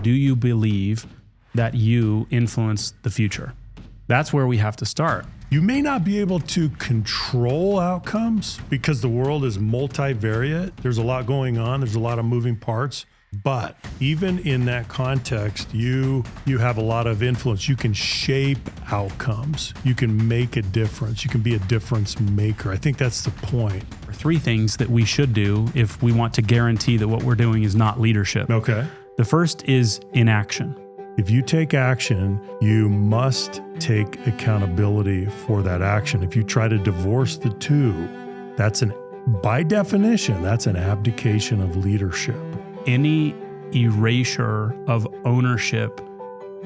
do you believe that you influence the future? That's where we have to start. You may not be able to control outcomes because the world is multivariate. There's a lot going on. There's a lot of moving parts. But even in that context, you have a lot of influence. You can shape outcomes. You can make a difference. You can be a difference maker. I think that's the point. There are 3 things that we should do if we want to guarantee that what we're doing is not leadership. Okay. The first is inaction. If you take action, you must take accountability for that action. If you try to divorce the two, by definition, that's an abdication of leadership. Any erasure of ownership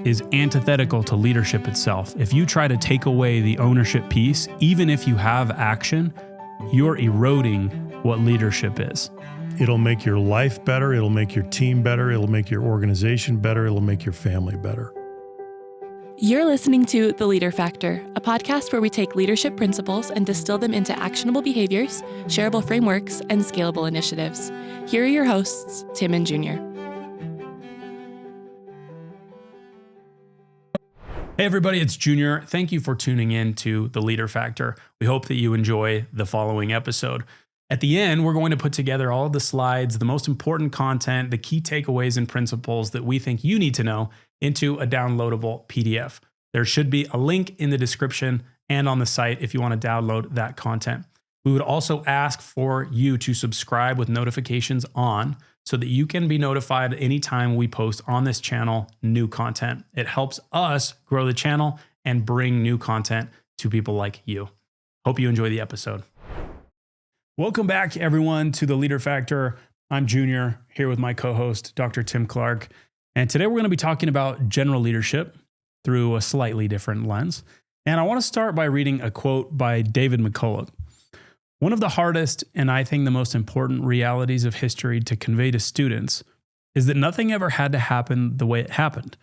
is antithetical to leadership itself. If you try to take away the ownership piece, even if you have action, you're eroding what leadership is. It'll make your life better. It'll make your team better. It'll make your organization better. It'll make your family better. You're listening to The Leader Factor, a podcast where we take leadership principles and distill them into actionable behaviors, shareable frameworks, and scalable initiatives. Here are your hosts, Tim and Junior. Hey everybody, it's Junior. Thank you for tuning in to The Leader Factor. We hope that you enjoy the following episode. At the end, we're going to put together all of the slides, the most important content, the key takeaways and principles that we think you need to know into a downloadable PDF. There should be a link in the description and on the site if you want to download that content. We would also ask for you to subscribe with notifications on so that you can be notified anytime we post on this channel new content. It helps us grow the channel and bring new content to people like you. Hope you enjoy the episode. Welcome back, everyone, to The Leader Factor. I'm Junior, here with my co-host, Dr. Tim Clark. And today we're going to be talking about general leadership through a slightly different lens. And I want to start by reading a quote by David McCullough. One of the hardest and I think the most important realities of history to convey to students is that nothing ever had to happen the way it happened.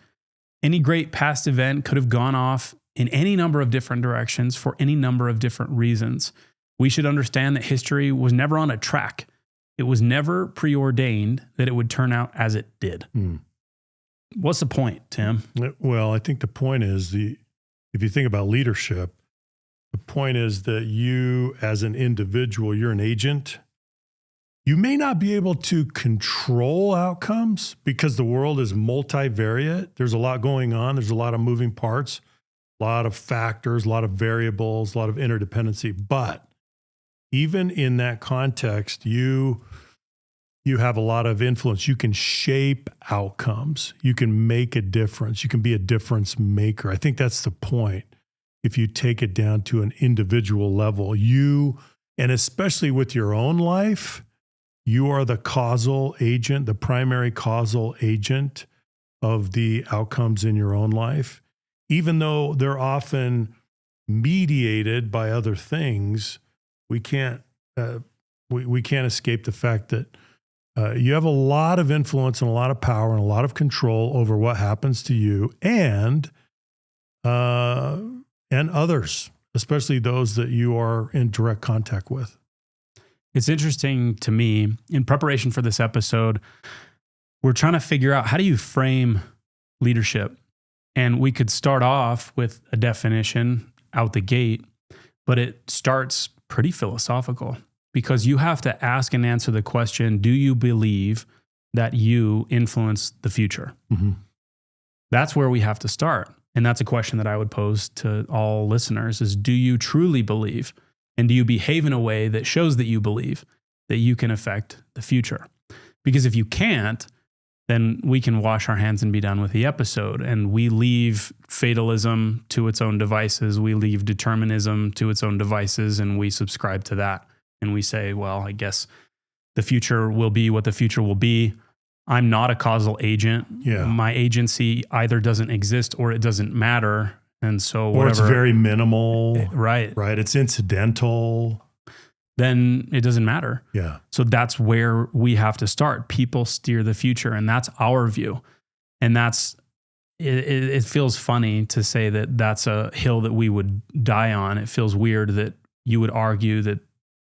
Any great past event could have gone off in any number of different directions for any number of different reasons. We should understand that history was never on a track. It was never preordained that it would turn out as it did. What's the point, Tim? Well, I think the point is if you think about leadership, the point is that you as an individual, you're an agent. You may not be able to control outcomes because the world is multivariate. There's a lot going on. There's a lot of moving parts, a lot of factors, a lot of variables, a lot of interdependency. But even in that context, you have a lot of influence. You can shape outcomes. You can make a difference. You can be a difference maker. I think that's the point. If you take it down to an individual level, and especially with your own life, you are the causal agent, the primary causal agent of the outcomes in your own life. Even though they're often mediated by other things, we can't escape the fact that you have a lot of influence and a lot of power and a lot of control over what happens to you and others, especially those that you are in direct contact with. It's interesting to me, in preparation for this episode, we're trying to figure out how do you frame leadership? And we could start off with a definition out the gate, but it starts pretty philosophical because you have to ask and answer the question, do you believe that you influence the future? Mm-hmm. That's where we have to start. And that's a question that I would pose to all listeners is, do you truly believe? And do you behave in a way that shows that you believe that you can affect the future? Because if you can't, then we can wash our hands and be done with the episode. And we leave fatalism to its own devices. We leave determinism to its own devices, and we subscribe to that. And we say, well, I guess the future will be what the future will be. I'm not a causal agent. Yeah. My agency either doesn't exist or it doesn't matter. And so whatever. Or it's very minimal. Right. Right. It's incidental. Then it doesn't matter. Yeah. So that's where we have to start. People steer the future, and that's our view. And it feels funny to say that that's a hill that we would die on. It feels weird that you would argue that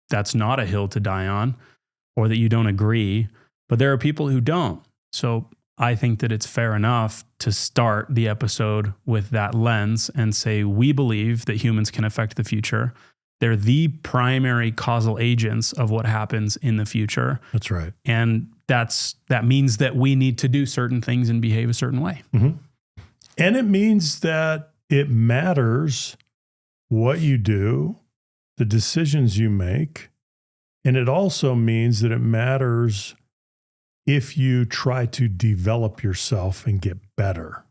that's not a hill to die on or that you don't agree. But there are people who don't. So I think that it's fair enough to start the episode with that lens and say, we believe that humans can affect the future. They're the primary causal agents of what happens in the future. That's right. And that means that we need to do certain things and behave a certain way. Mm-hmm. And it means that it matters what you do, the decisions you make. And it also means that it matters if you try to develop yourself and get better.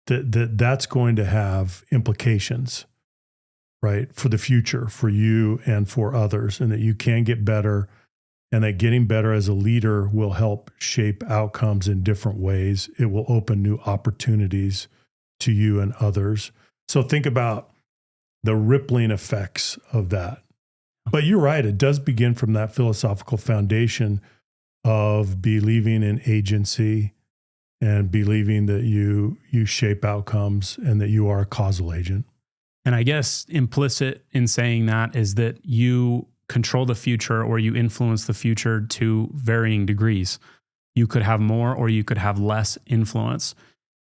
That's going to have implications, right, for the future, for you and for others, and that you can get better, and that getting better as a leader will help shape outcomes in different ways. It will open new opportunities to you and others. So think about the rippling effects of that. But you're right, it does begin from that philosophical foundation of believing in agency and believing that you shape outcomes and that you are a causal agent. And I guess implicit in saying that is that you control the future or you influence the future to varying degrees. You could have more or you could have less influence.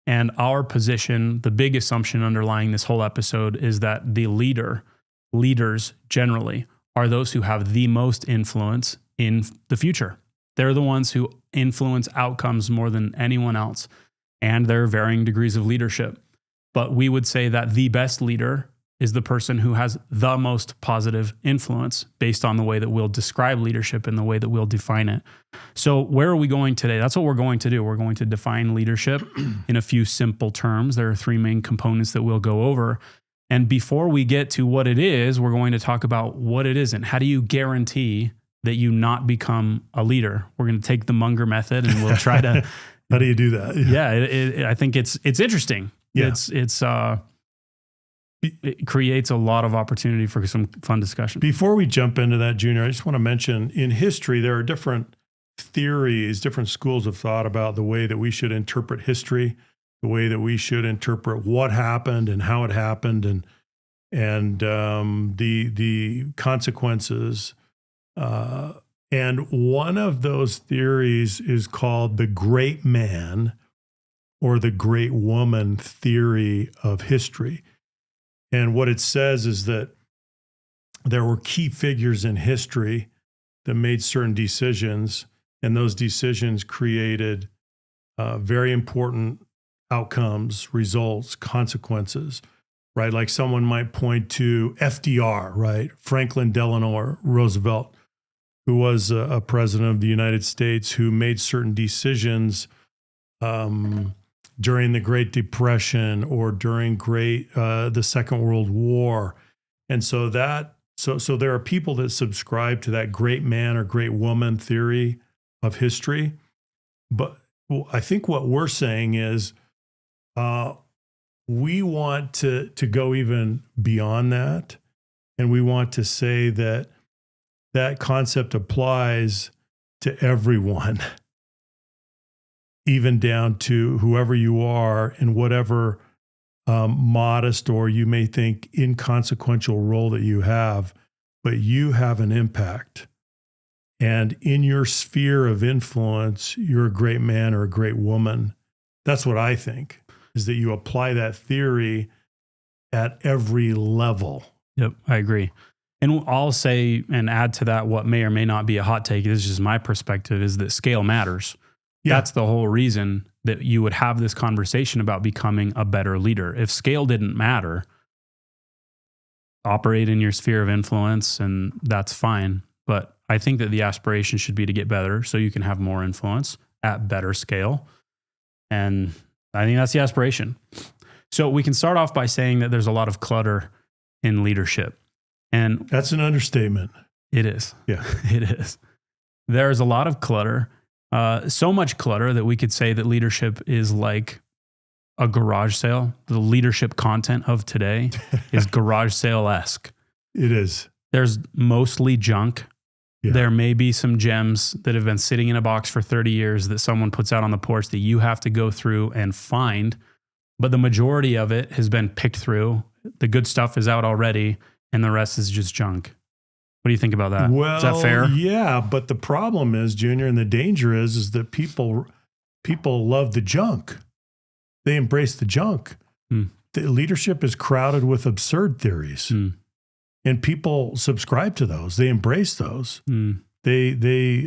And our position, the big assumption underlying this whole episode is that the leaders generally, are those who have the most influence in the future. They're the ones who influence outcomes more than anyone else, and there are varying degrees of leadership. But we would say that the best leader is the person who has the most positive influence based on the way that we'll describe leadership and the way that we'll define it. So where are we going today? That's what we're going to do. We're going to define leadership in a few simple terms. There are three main components that we'll go over. And before we get to what it is, we're going to talk about what it isn't. How do you guarantee that you not become a leader? We're going to take the Munger method and we'll try to... How do you do that? Yeah, I think it's interesting. Yeah. It creates a lot of opportunity for some fun discussion. Before we jump into that, Junior, I just want to mention in history, there are different theories, different schools of thought about the way that we should interpret history, the way that we should interpret what happened and how it happened and the consequences. And one of those theories is called the great man or the great woman theory of history. And what it says is that there were key figures in history that made certain decisions, and those decisions created very important outcomes, results, consequences, right? Like someone might point to FDR, right? Franklin Delano Roosevelt, who was a president of the United States who made certain decisions during the Great Depression or during the Second World War. And so there are people that subscribe to that great man or great woman theory of history. But I think what we're saying is we want to go even beyond that. And we want to say that concept applies to everyone, even down to whoever you are in whatever modest or you may think inconsequential role that you have, but you have an impact. And in your sphere of influence, you're a great man or a great woman. That's what I think, is that you apply that theory at every level. Yep, I agree. And I'll say and add to that what may or may not be a hot take. This is just my perspective, is that scale matters. Yeah. That's the whole reason that you would have this conversation about becoming a better leader. If scale didn't matter, operate in your sphere of influence and that's fine. But I think that the aspiration should be to get better so you can have more influence at better scale. And I think that's the aspiration. So we can start off by saying that there's a lot of clutter in leadership. And that's an understatement. It is. Yeah, it is. There's a lot of clutter, so much clutter that we could say that leadership is like a garage sale. The leadership content of today is garage sale-esque. It is. There's mostly junk. Yeah. There may be some gems that have been sitting in a box for 30 years that someone puts out on the porch that you have to go through and find. But the majority of it has been picked through. The good stuff is out already, and the rest is just junk. What do you think about that? Well, is that fair? Yeah, but the problem is, Junior, and the danger is that people people love the junk. They embrace the junk. The leadership is crowded with absurd theories, and people subscribe to those. They embrace those. They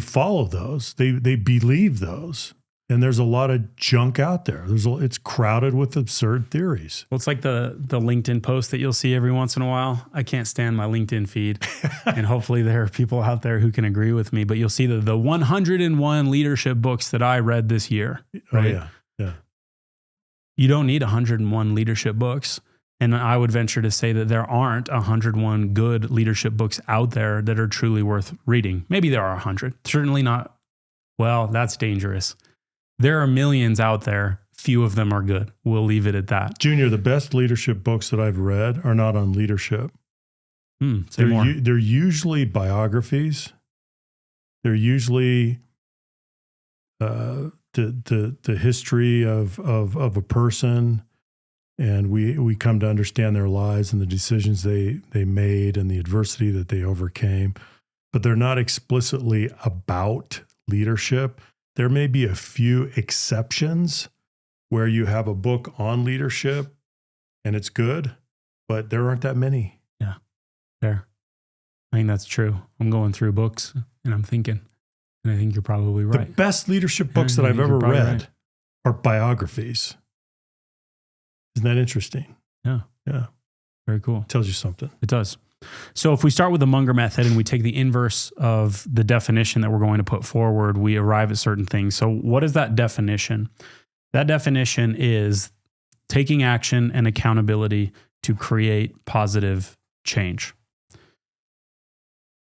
follow those. They believe those. And there's a lot of junk out there. It's crowded with absurd theories. Well, it's like the LinkedIn post that you'll see every once in a while. I can't stand my LinkedIn feed. And hopefully there are people out there who can agree with me. But you'll see the 101 leadership books that I read this year. Right? Oh, yeah. You don't need 101 leadership books. And I would venture to say that there aren't 101 good leadership books out there that are truly worth reading. Maybe there are 100. Certainly not. Well, that's dangerous. There are millions out there. Few of them are good. We'll leave it at that. Junior, the best leadership books that I've read are not on leadership. They're usually biographies. They're usually the history of a person, and we come to understand their lives and the decisions they made and the adversity that they overcame. But they're not explicitly about leadership. There may be a few exceptions where you have a book on leadership and it's good, but there aren't that many. Yeah, fair. I think that's true. I'm going through books and I'm thinking, and I think you're probably right. The best leadership books that I've ever read are biographies. Isn't that interesting? Yeah. Yeah. Very cool. Tells you something. It does. So if we start with the Munger method and we take the inverse of the definition that we're going to put forward, we arrive at certain things. So what is that definition? That definition is taking action and accountability to create positive change.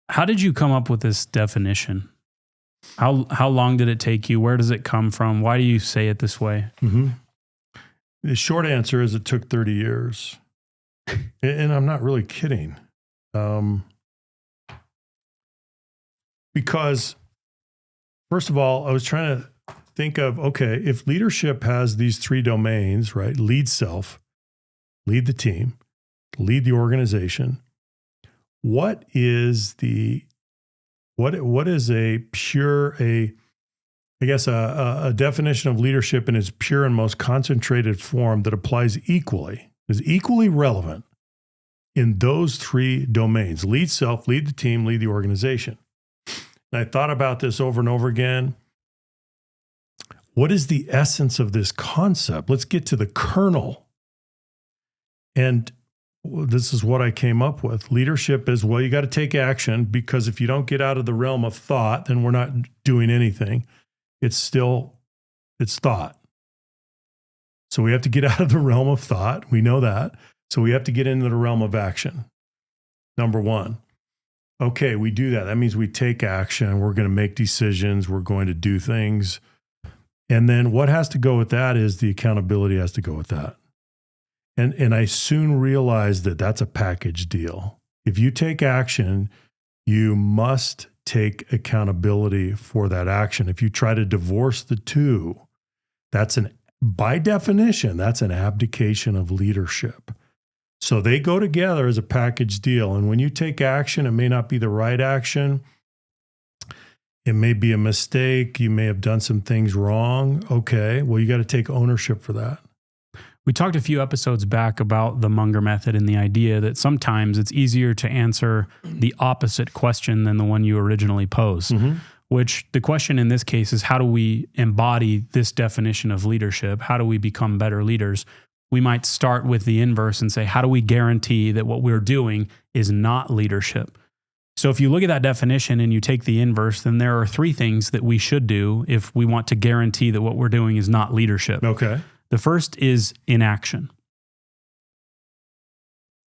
How did you come up with this definition? How long did it take you? Where does it come from? Why do you say it this way? The short answer is it took 30 years. And I'm not really kidding. Because, first of all, I was trying to think of, okay, if leadership has these three domains, right? Lead self, lead the team, lead the organization. What is a definition of leadership in its pure and most concentrated form that applies equally, is equally relevant in those three domains: lead self, lead the team, lead the organization. And I thought about this over and over again. What is the essence of this concept? Let's get to the kernel. And this is what I came up with. Leadership is, well, you got to take action, because if you don't get out of the realm of thought, then we're not doing anything. It's thought. So we have to get out of the realm of thought. We know that. So we have to get into the realm of action. Number one. Okay, we do that. That means we take action. We're going to make decisions. We're going to do things. And then what has to go with that is the accountability has to go with that. And I soon realized that that's a package deal. If you take action, you must take accountability for that action. If you try to divorce the two, by definition, that's an abdication of leadership. So they go together as a package deal. And when you take action, it may not be the right action. It may be a mistake. You may have done some things wrong. Okay, well, you got to take ownership for that. We talked a few episodes back about the Munger method and the idea that sometimes it's easier to answer the opposite question than the one you originally posed, which the question in this case is, how do we embody this definition of leadership? How do we become better leaders? We might start with the inverse and say, how do we guarantee that what we're doing is not leadership? So if you look at that definition and you take the inverse, then there are three things that we should do if we want to guarantee that what we're doing is not leadership. Okay. The first is inaction.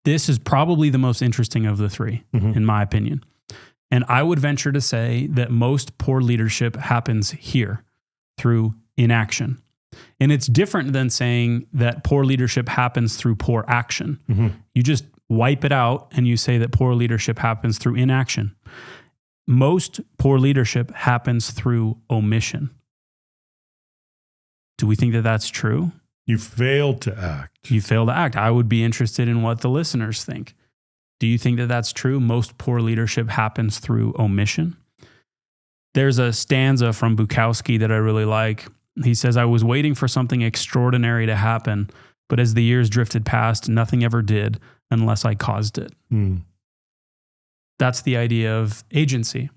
This is probably the most interesting of the three, in my opinion. And I would venture to say that most poor leadership happens here through inaction. And it's different than saying that poor leadership happens through poor action. You just wipe it out and you say that poor leadership happens through inaction. Most poor leadership happens through omission. Do we think that that's true? You failed to act. You fail to act. I would be interested in what the listeners think. Do you think that that's true? Most poor leadership happens through omission. There's a stanza from Bukowski that I really like. He says, I was waiting for something extraordinary to happen, but as the years drifted past, nothing ever did unless I caused it. That's the idea of agency,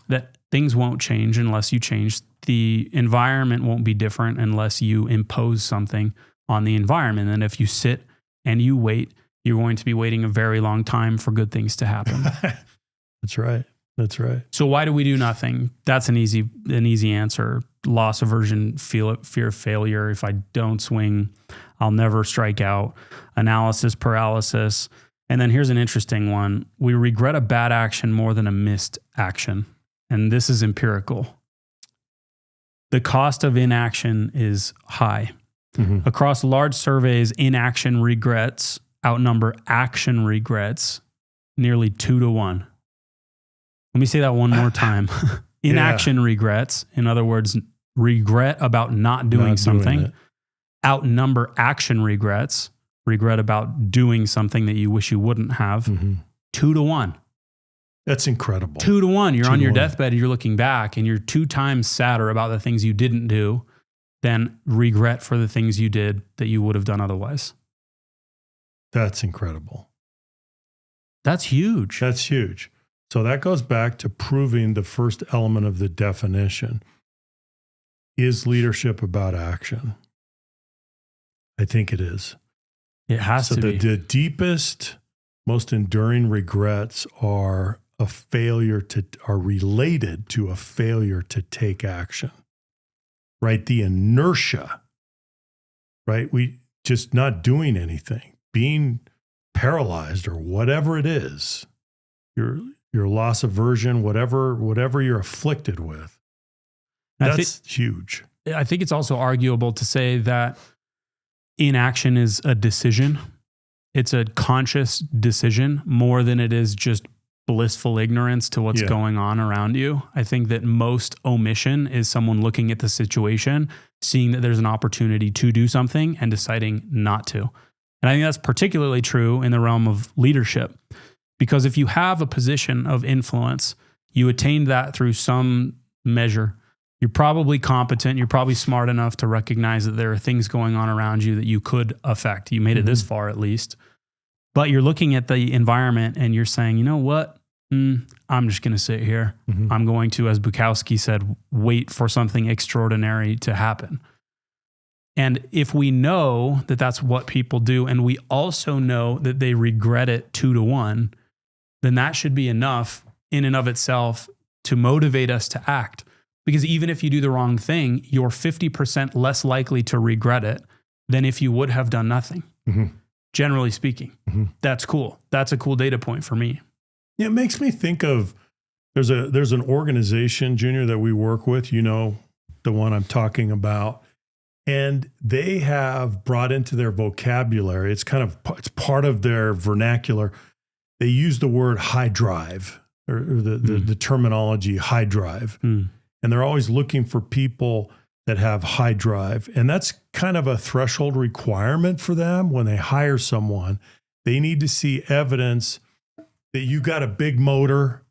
that things won't change unless you change. The environment won't be different unless you impose something on the environment. And if you sit and you wait, you're going to be waiting a very long time for good things to happen. That's right. That's right. So why do we do nothing? That's an easy answer. Loss aversion, fear of failure. If I don't swing, I'll never strike out. Analysis paralysis. And then here's an interesting one. We regret a bad action more than a missed action. And this is empirical. The cost of inaction is high. Across large surveys, inaction regrets outnumber action regrets nearly 2-1. Let me say that one more time. Inaction regrets, in other words, regret about not doing something, outnumber action regrets, regret about doing something that you wish you wouldn't have, 2-1. That's incredible. 2-1. You're on your deathbed and you're looking back and you're 2 times sadder about the things you didn't do than regret for the things you did that you would have done otherwise. That's incredible. That's huge. That's huge. So that goes back to proving the first element of the definition. Is leadership about action? I think it is. It has to be. The deepest, most enduring regrets are related to a failure to take action. Right? The inertia, right? We just not doing anything, being paralyzed or whatever it is, your loss aversion, whatever you're afflicted with. That's huge. I think it's also arguable to say that inaction is a decision. It's a conscious decision more than it is just blissful ignorance to what's going on around you. I think that most omission is someone looking at the situation, seeing that there's an opportunity to do something and deciding not to. And I think that's particularly true in the realm of leadership, because if you have a position of influence, you attained that through some measure. You're probably competent. You're probably smart enough to recognize that there are things going on around you that you could affect. You made it this far at least. But you're looking at the environment and you're saying, you know what? I'm just going to sit here. I'm going to, as Bukowski said, wait for something extraordinary to happen. And if we know that that's what people do, and we also know that they regret it 2-1, then that should be enough in and of itself to motivate us to act. Because even if you do the wrong thing, you're 50% less likely to regret it than if you would have done nothing. Generally speaking, that's cool. That's a cool data point for me. Yeah, it makes me think of, there's an organization, Junior, that we work with, you know, the one I'm talking about, and they have brought into their vocabulary, it's part of their vernacular. They use the word high drive or the terminology high drive. And they're always looking for people that have high drive. And that's kind of a threshold requirement for them. When they hire someone, they need to see evidence that you got a big motor,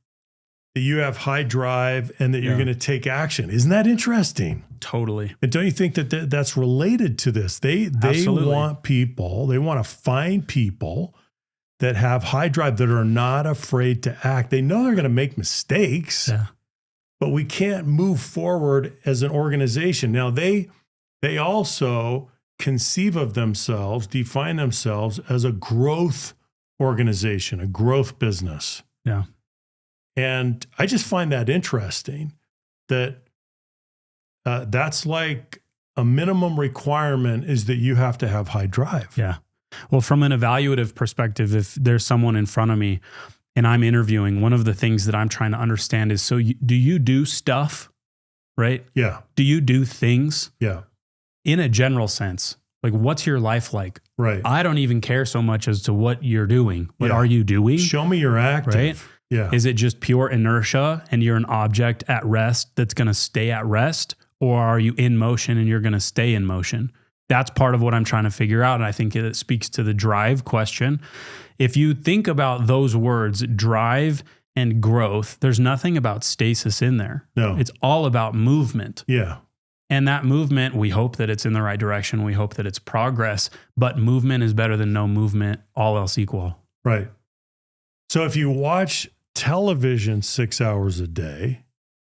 that you have high drive, and that you're going to take action. Isn't that interesting? Totally. And don't you think that that's related to this? They want people, they want to find people that have high drive, that are not afraid to act. They know they're going to make mistakes. But we can't move forward as an organization. Now, they also conceive of themselves, define themselves as a growth organization, a growth business. Yeah. And I just find that interesting, that that's like a minimum requirement is that you have to have high drive. Yeah. Well, from an evaluative perspective, if there's someone in front of me and I'm interviewing, one of the things that I'm trying to understand is, do you do stuff, right? Yeah. Do you do things? Yeah. In a general sense, like what's your life like? Right. I don't even care so much as to what you're doing. What are you doing? Show me you're active. Right? Yeah. Is it just pure inertia and you're an object at rest that's going to stay at rest? Or are you in motion and you're going to stay in motion? That's part of what I'm trying to figure out. And I think it speaks to the drive question. If you think about those words, drive and growth, there's nothing about stasis in there. No. It's all about movement. Yeah. And that movement, we hope that it's in the right direction. We hope that it's progress, but movement is better than no movement, all else equal. Right. So if you watch television 6 hours a day,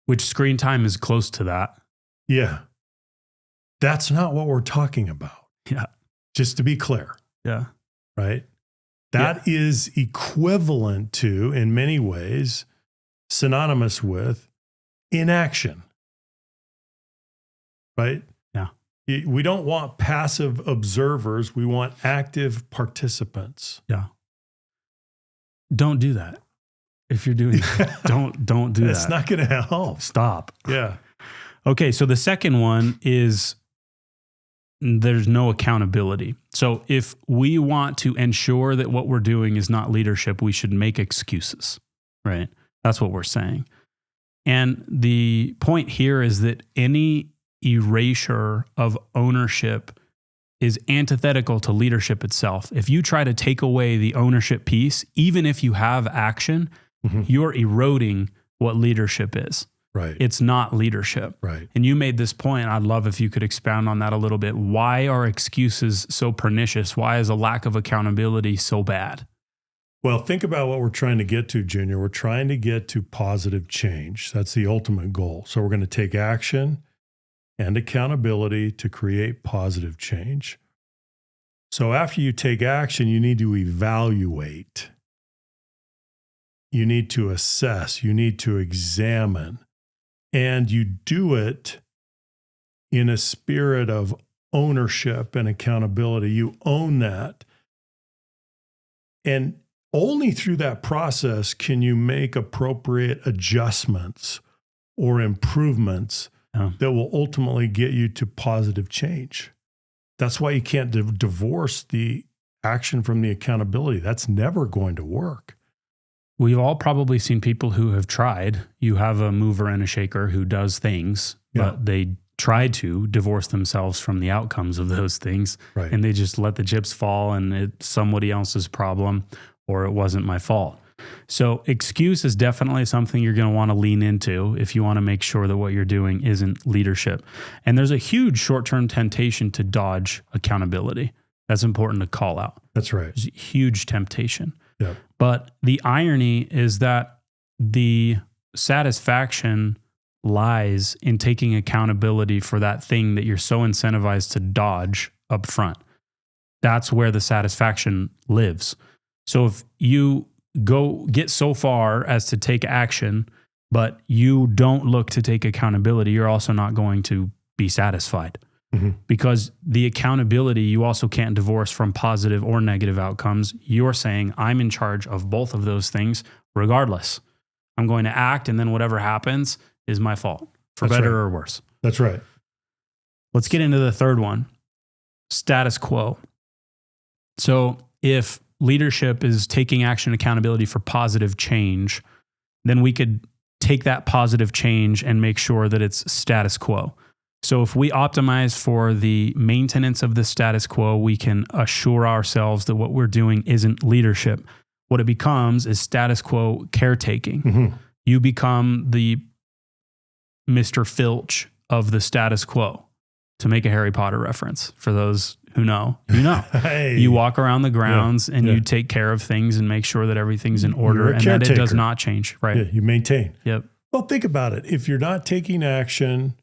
Which screen time is close to that. yeah, that's not what we're talking about. Yeah. Just to be clear, Yeah. right? That is equivalent to, in many ways, synonymous with inaction, right? Yeah. We don't want passive observers. We want active participants. Yeah. Don't do that. If you're doing that, don't do that. It's not going to help. Stop. Yeah. Okay, so the second one is there's no accountability. So if we want to ensure that what we're doing is not leadership, we should make excuses, right? That's what we're saying. And the point here is that any erasure of ownership is antithetical to leadership itself. If you try to take away the ownership piece, even if you have action, you're eroding what leadership is. Right. It's not leadership. Right. And you made this point. I'd love if you could expound on that a little bit. Why are excuses so pernicious? Why is a lack of accountability so bad? Well, think about what we're trying to get to, Junior. We're trying to get to positive change. That's the ultimate goal. So we're going to take action and accountability to create positive change. So after you take action, you need to evaluate. You need to assess. You need to examine. And you do it in a spirit of ownership and accountability. You own that. And only through that process can you make appropriate adjustments or improvements that will ultimately get you to positive change. That's why you can't divorce the action from the accountability. That's never going to work. We've all probably seen people who have tried. You have a mover and a shaker who does things, but they try to divorce themselves from the outcomes of those things. Right. And they just let the chips fall and it's somebody else's problem or it wasn't my fault. So excuse is definitely something you're going to want to lean into if you want to make sure that what you're doing isn't leadership. And there's a huge short-term temptation to dodge accountability. That's important to call out. That's right. There's a huge temptation. Yeah. But the irony is that the satisfaction lies in taking accountability for that thing that you're so incentivized to dodge up front. That's where the satisfaction lives. So if you get so far as to take action, but you don't look to take accountability, you're also not going to be satisfied. Because the accountability, you also can't divorce from positive or negative outcomes. You're saying, I'm in charge of both of those things, regardless. I'm going to act, and then whatever happens is my fault, for better or worse. That's right. Let's get into the third one, status quo. So if leadership is taking action accountability for positive change, then we could take that positive change and make sure that it's status quo. So if we optimize for the maintenance of the status quo, we can assure ourselves that what we're doing isn't leadership. What it becomes is status quo caretaking. You become the Mr. Filch of the status quo, to make a Harry Potter reference. For those who know, you know. Hey. You walk around the grounds and you take care of things and make sure that everything's in order and that it does not change. Right. Yeah, you maintain. Yep. Well, think about it. If you're not taking action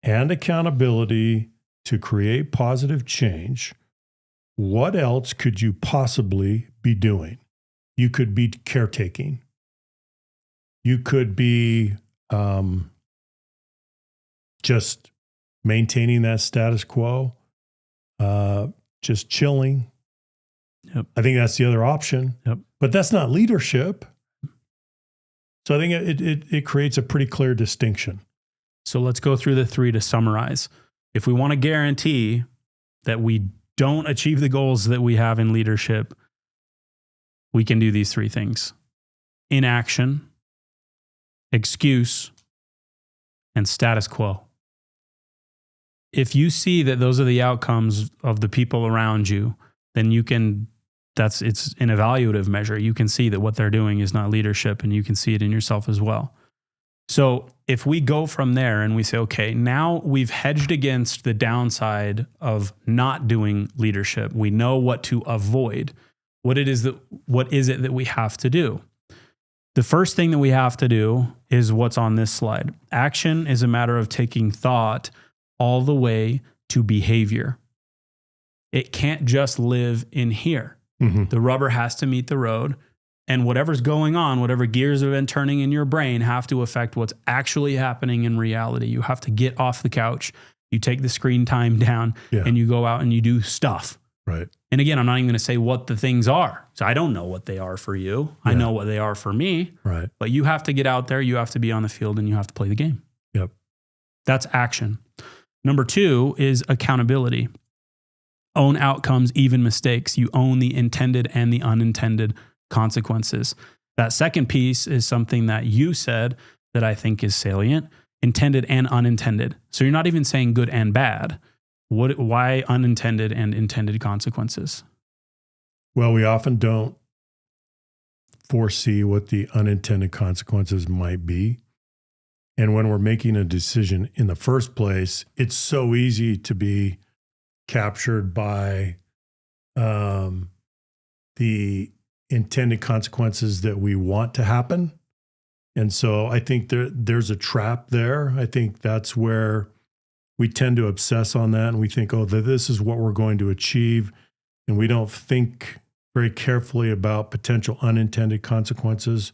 and accountability to create positive change, what else could you possibly be doing? You could be caretaking. You could be just maintaining that status quo, just chilling. Yep. I think that's the other option. Yep. But that's not leadership. So I think it creates a pretty clear distinction. So let's go through the three to summarize. If we want to guarantee that we don't achieve the goals that we have in leadership, we can do these three things: inaction, excuse, and status quo. If you see that those are the outcomes of the people around you, then it's an evaluative measure. You can see that what they're doing is not leadership, and you can see it in yourself as well. So if we go from there and we say, okay, now we've hedged against the downside of not doing leadership. We know what to avoid. What is it that we have to do? The first thing that we have to do is what's on this slide. Action is a matter of taking thought all the way to behavior. It can't just live in here. Mm-hmm. The rubber has to meet the road, and whatever's going on, whatever gears have been turning in your brain have to affect what's actually happening in reality. You have to get off the couch. You take the screen time down and you go out and you do stuff. Right. And again, I'm not even going to say what the things are. So I don't know what they are for you. I know what they are for me. Right. But you have to get out there. You have to be on the field, and you have to play the game. Yep. That's action. Number 2 is accountability. Own outcomes, even mistakes. You own the intended and the unintended consequences. That second piece is something that you said that I think is salient: intended and unintended. So you're not even saying good and bad. Why unintended and intended consequences? Well, we often don't foresee what the unintended consequences might be. And when we're making a decision in the first place, it's so easy to be captured by the intended consequences that we want to happen. And so I think there's a trap there. I think that's where we tend to obsess on that, and we think, oh, this is what we're going to achieve. And we don't think very carefully about potential unintended consequences,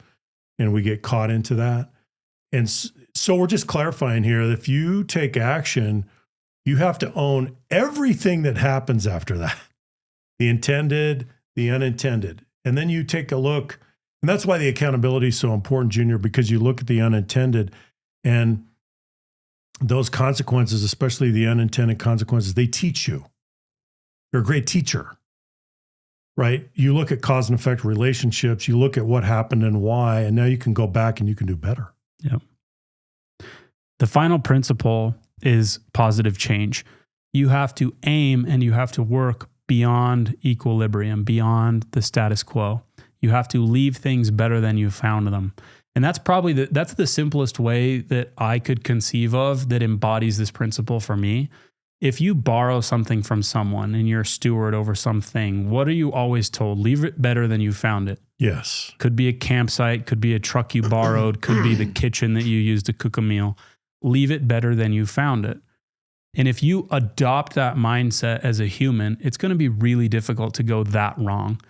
and we get caught into that. And so we're just clarifying here that if you take action, you have to own everything that happens after that, the intended, the unintended. And then you take a look, and that's why the accountability is so important, Junior, because you look at the unintended, and those consequences, especially the unintended consequences, they teach you. You're a great teacher, right? You look at cause and effect relationships, you look at what happened and why, and now you can go back and you can do better. Yep. The final principle is positive change. You have to aim and you have to work beyond equilibrium, beyond the status quo. You have to leave things better than you found them. And that's probably that's the simplest way that I could conceive of that embodies this principle for me. If you borrow something from someone and you're a steward over something, what are you always told? Leave it better than you found it. Yes. Could be a campsite, could be a truck you borrowed, could be the kitchen that you used to cook a meal. Leave it better than you found it. And if you adopt that mindset as a human, it's going to be really difficult to go that wrong,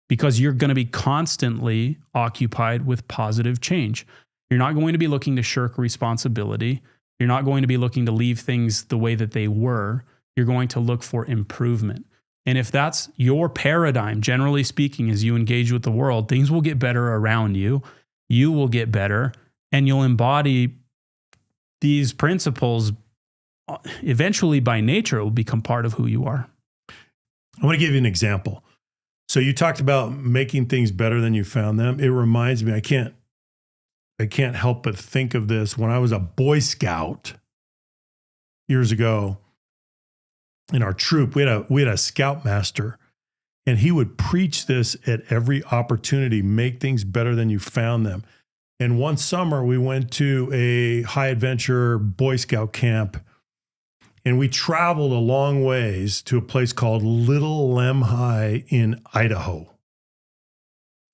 because you're going to be constantly occupied with positive change. You're not going to be looking to shirk responsibility. You're not going to be looking to leave things the way that they were. You're going to look for improvement. And if that's your paradigm, generally speaking, as you engage with the world, things will get better around you. You will get better, and you'll embody these principles. Eventually, by nature, it will become part of who you are. I want to give you an example. So you talked about making things better than you found them. It reminds me, I can't help but think of this. When I was a Boy Scout years ago in our troop, we had a scoutmaster, and he would preach this at every opportunity: make things better than you found them. And one summer we went to a high adventure Boy Scout camp, and we traveled a long ways to a place called Little Lemhi in Idaho.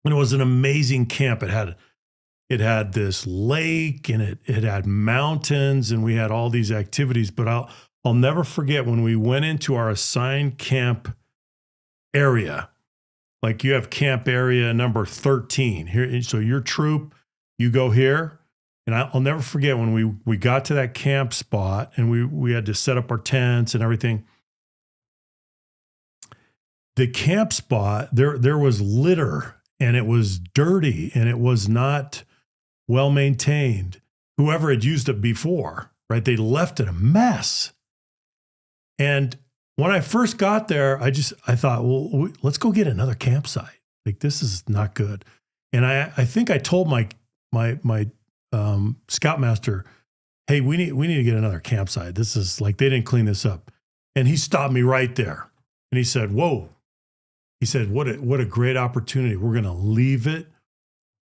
And it was an amazing camp. It had this lake, and it had mountains, and we had all these activities. But I'll never forget when we went into our assigned camp area. Like, you have camp area number 13 here. So your troop, you go here. And I'll never forget when we got to that camp spot, and we had to set up our tents and everything. The camp spot, there was litter, and it was dirty, and it was not well maintained. Whoever had used it before, right? They left it a mess. And when I first got there, I thought, well, let's go get another campsite. Like, this is not good. And I think I told my scoutmaster, hey, we need to get another campsite. This is like, they didn't clean this up. And he stopped me right there. And he said, whoa, He said, what a great opportunity. We're going to leave it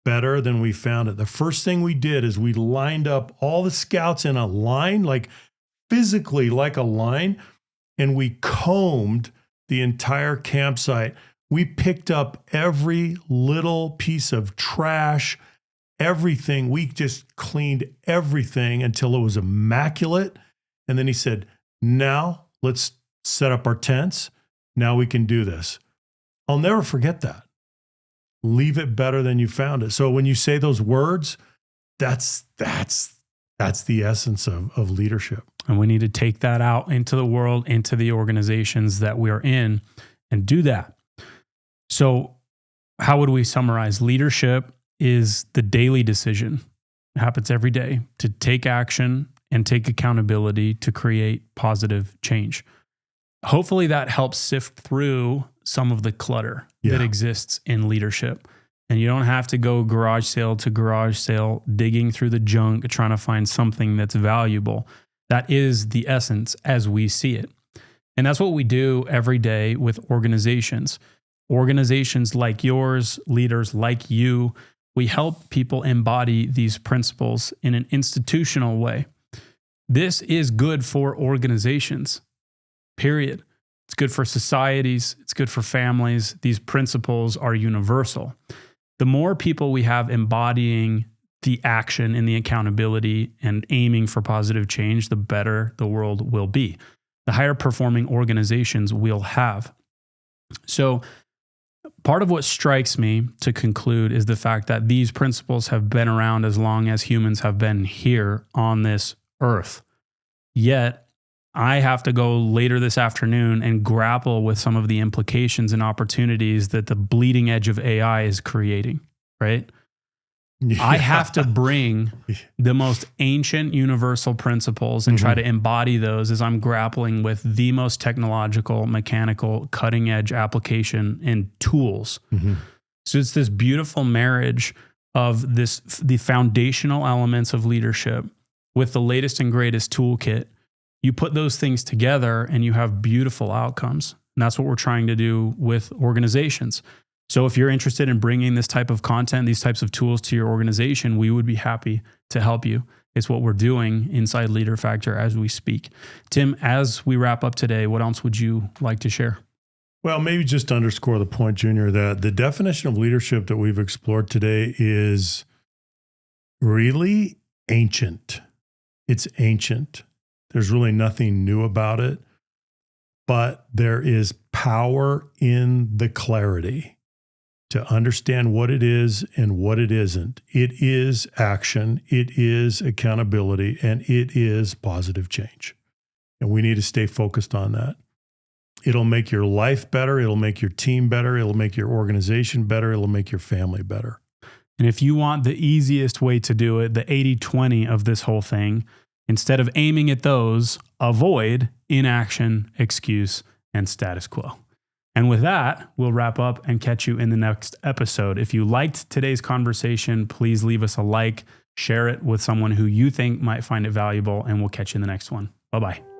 better than we found it. The first thing we did is we lined up all the scouts in a line, like physically like a line, and we combed the entire campsite. We picked up every little piece of trash, everything. We just cleaned everything until it was immaculate. And then he said, now let's set up our tents. Now we can do this. I'll never forget that. Leave it better than you found it. So when you say those words, that's the essence of leadership. And we need to take that out into the world, into the organizations that we are in, and do that. So how would we summarize? Leadership is the daily decision. It happens every day to take action and take accountability to create positive change. Hopefully that helps sift through some of the clutter that exists in leadership. And you don't have to go garage sale to garage sale, digging through the junk, trying to find something that's valuable. That is the essence as we see it. And that's what we do every day with organizations. Organizations like yours, leaders like you, we help people embody these principles in an institutional way. This is good for organizations, period. It's good for societies. It's good for families. These principles are universal. The more people we have embodying the action and the accountability and aiming for positive change, the better the world will be. The higher performing organizations we'll have. So part of what strikes me to conclude is the fact that these principles have been around as long as humans have been here on this earth. Yet, I have to go later this afternoon and grapple with some of the implications and opportunities that the bleeding edge of AI is creating, right? Yeah. I have to bring the most ancient universal principles and try to embody those as I'm grappling with the most technological, mechanical, cutting edge application and tools. So it's this beautiful marriage of the foundational elements of leadership with the latest and greatest toolkit. You put those things together and you have beautiful outcomes. And that's what we're trying to do with organizations. So if you're interested in bringing this type of content, these types of tools to your organization, we would be happy to help you. It's what we're doing inside Leader Factor as we speak. Tim, as we wrap up today, what else would you like to share? Well, maybe just to underscore the point, Junior, that the definition of leadership that we've explored today is really ancient. It's ancient. There's really nothing new about it, but there is power in the clarity to understand what it is and what it isn't. It is action, it is accountability, and it is positive change. And we need to stay focused on that. It'll make your life better, it'll make your team better, it'll make your organization better, it'll make your family better. And if you want the easiest way to do it, the 80-20 of this whole thing, instead of aiming at those, avoid inaction, excuse, and status quo. And with that, we'll wrap up and catch you in the next episode. If you liked today's conversation, please leave us a like, share it with someone who you think might find it valuable, and we'll catch you in the next one. Bye-bye.